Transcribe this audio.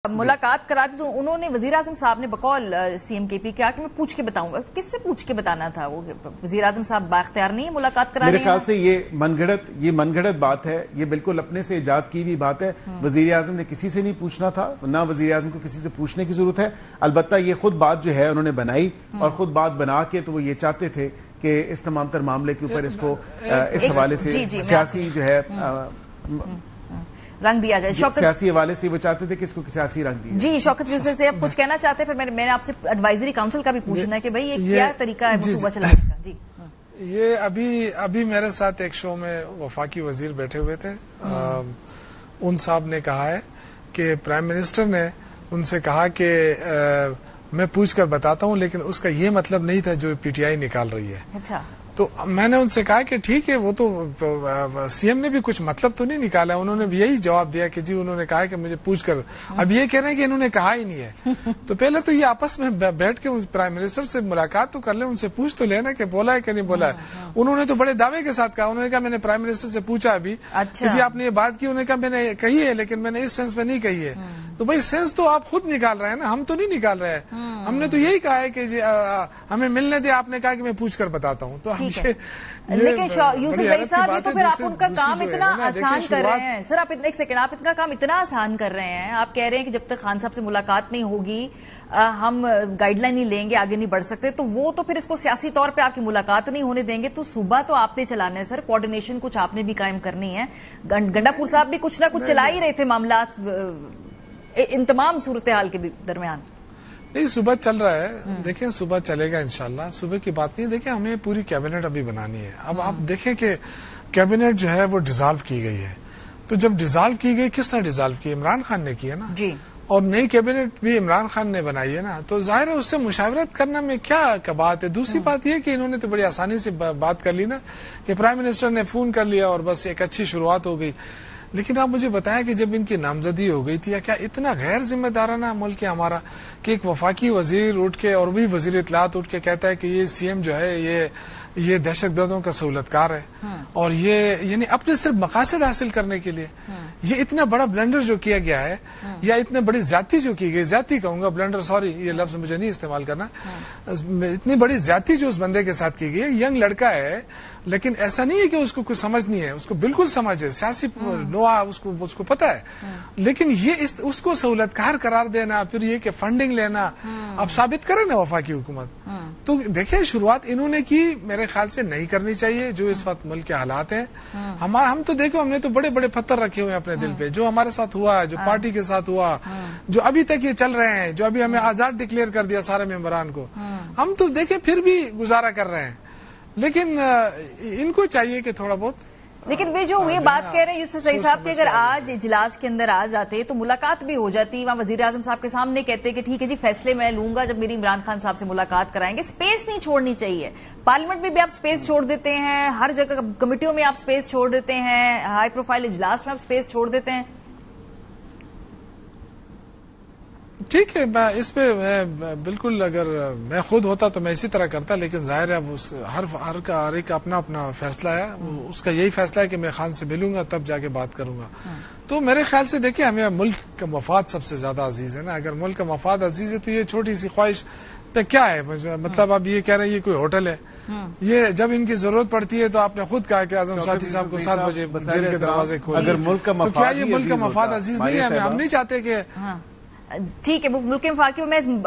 मुलाकात करा दी तो उन्होंने वजीर आजम साहब ने बकौल सीएम के पी कहा कि मैं पूछ के बताऊंगा। किससे पूछ के बताना था? वो वजीर आजम साहब बाख्तियार नहीं है मुलाकात कराने? मेरे ख्याल से ये मनगढ़ंत बात है, ये बिल्कुल अपने से इजाद की हुई बात है। वजीर आजम ने किसी से नहीं पूछना था, ना वजीर आजम को किसी से पूछने की जरूरत है। अलबत्ता ये खुद बात जो है उन्होंने बनाई और खुद बात बना के तो वो ये चाहते थे कि इस तमाम तर मामले के ऊपर इसको इस हवाले से सियासी जो है रंग दिया जाए। सियासी हवाले से वो चाहते थे कि इसको सियासी रंग दिया। जी शौकत यूसुफ से आप कुछ कहना चाहते हैं? फिर मैंने आपसे एडवाइजरी काउंसिल का भी पूछना है कि भाई ये क्या तरीका है सूबा चलाने का? जी ये अभी मेरे साथ एक शो में वफाकी वजीर बैठे हुए थे। उन साहब ने कहा है कि प्राइम मिनिस्टर ने उनसे कहा कि मैं पूछ कर बताता हूं, लेकिन उसका ये मतलब नहीं था जो पीटीआई निकाल रही है। अच्छा, तो मैंने उनसे कहा कि ठीक है, वो तो सीएम ने भी कुछ मतलब तो नहीं निकाला। उन्होंने भी यही जवाब दिया कि जी उन्होंने कहा कि मुझे पूछ कर। अब ये कह रहे हैं कि इन्होंने कहा ही नहीं है। तो पहले तो ये आपस में बैठ के प्राइम मिनिस्टर से मुलाकात तो कर ले, उनसे पूछ तो लेना कि बोला है कि नहीं बोला है। उन्होंने तो बड़े दावे के साथ कहा, उन्होंने कहा मैंने प्राइम मिनिस्टर से पूछा अभी कि जी आपने ये बात की। उन्होंने कहा मैंने कही है, लेकिन मैंने इस सेंस में नहीं कही है। तो भाई सेंस तो आप खुद निकाल रहे हैं ना, हम तो नहीं निकाल रहे हैं। हमने तो यही कहा है कि जी हमें मिलने दे। आपने कहा कि मैं पूछ कर बताता हूँ। तो लेकिन यूसुफ भाई साहब, ये तो फिर आप उनका काम इतना आसान कर रहे हैं। सर आप एक सेकंड, आप इनका काम इतना आसान कर रहे हैं। आप कह रहे हैं कि जब तक खान साहब से मुलाकात नहीं होगी हम गाइडलाइन नहीं लेंगे, आगे नहीं बढ़ सकते। तो वो तो फिर इसको सियासी तौर पे आपकी मुलाकात नहीं होने देंगे। तो सूबा तो आपने चलाना है सर, कोऑर्डिनेशन कुछ आपने भी कायम करनी है। गंडापुर साहब भी कुछ ना कुछ चला ही रहे थे मामला इन तमाम सूरत हाल के दरमियान। नहीं, सुबह चल रहा है। देखें सुबह चलेगा इंशाल्लाह, सुबह की बात नहीं। देखें हमें पूरी कैबिनेट अभी बनानी है। अब आप देखें कि कैबिनेट जो है वो डिसॉल्व की गई है। तो जब डिसॉल्व की गई, किसने डिसॉल्व की? इमरान खान ने की है ना जी। और नई कैबिनेट भी इमरान खान ने बनाई है ना। तो जाहिर है उससे मुशावरत करना में क्या बात है। दूसरी बात यह कि इन्होंने तो बड़ी आसानी से बात कर ली ना कि प्राइम मिनिस्टर ने फोन कर लिया और बस एक अच्छी शुरुआत हो गई। लेकिन आप मुझे बताएं कि जब इनकी नामजदगी हो गई थी, या क्या इतना गैर जिम्मेदाराना मुल्क है हमारा कि एक वफाकी वजीर उठ के और भी वजीर इत्तलात उठ के कहता है कि ये सीएम जो है ये दहशतगर्दों का सहूलतकार है और ये यानी अपने सिर्फ मकासद हासिल करने के लिए ये इतना बड़ा ब्लंडर जो किया गया है, या इतने बड़ी ज्यादती जो की गई, ज्यादती कहूंगा, ब्लंडर सॉरी ये लफ्ज मुझे नहीं इस्तेमाल करना, इतनी बड़ी ज्यादती जो उस बंदे के साथ की गई है। यंग लड़का है, लेकिन ऐसा नहीं है कि उसको कुछ समझ नहीं है, उसको बिल्कुल समझ है, सियासी नोआ उसको पता है। लेकिन ये उसको सहूलतकार करार देना, फिर ये कि फंडिंग लेना, अब साबित करे ना वफाकी हुकूमत। तो देखिए शुरुआत इन्होंने की, मेरे ख्याल से नहीं करनी चाहिए जो इस वक्त मुल्क के हालात हैं। हम तो देखो, हमने तो बड़े बड़े पत्थर रखे हुए हैं अपने दिल पे, जो हमारे साथ हुआ, जो पार्टी के साथ हुआ, जो अभी तक ये चल रहे हैं, जो अभी हमें आजाद डिक्लेयर कर दिया सारे मेंबरान को। हम तो देखे फिर भी गुजारा कर रहे हैं। लेकिन इनको चाहिए कि थोड़ा बहुत। लेकिन वे जो ये बात कह रहे हैं यूसुफ सईद साहब कि अगर आज इजलास के अंदर आ जाते तो मुलाकात भी हो जाती, वहां वजीर आजम साहब के सामने कहते कि ठीक है जी फैसले मैं लूंगा जब मेरी इमरान खान साहब से मुलाकात कराएंगे। स्पेस नहीं छोड़नी चाहिए। पार्लियामेंट में भी आप स्पेस छोड़ देते हैं, हर जगह कमेटियों में आप स्पेस छोड़ देते हैं, हाई प्रोफाइल इजलास में आप स्पेस छोड़ देते हैं। ठीक है, मैं इस पे बिल्कुल, अगर मैं खुद होता तो मैं इसी तरह करता। लेकिन जाहिर है अब हर एक अपना अपना फैसला है। उसका यही फैसला है कि मैं खान से मिलूंगा तब जाके बात करूंगा। तो मेरे ख्याल से देखिए हमें मुल्क का मफाद सबसे ज्यादा अजीज है ना। अगर मुल्क का मफाद अजीज है तो ये छोटी सी ख्वाहिश पे क्या है? मतलब अब ये कह रहे हैं ये कोई होटल है। ये जब इनकी जरूरत पड़ती है तो आपने खुद कहा कि आजम साथी साहब को 7 बजे जेल के दरवाजे खोल। अगर मुल्क का तो क्या ये मुल्क का मफाद अजीज नहीं है? हम नहीं चाहते कि ठीक है, मुल्क के मफाद में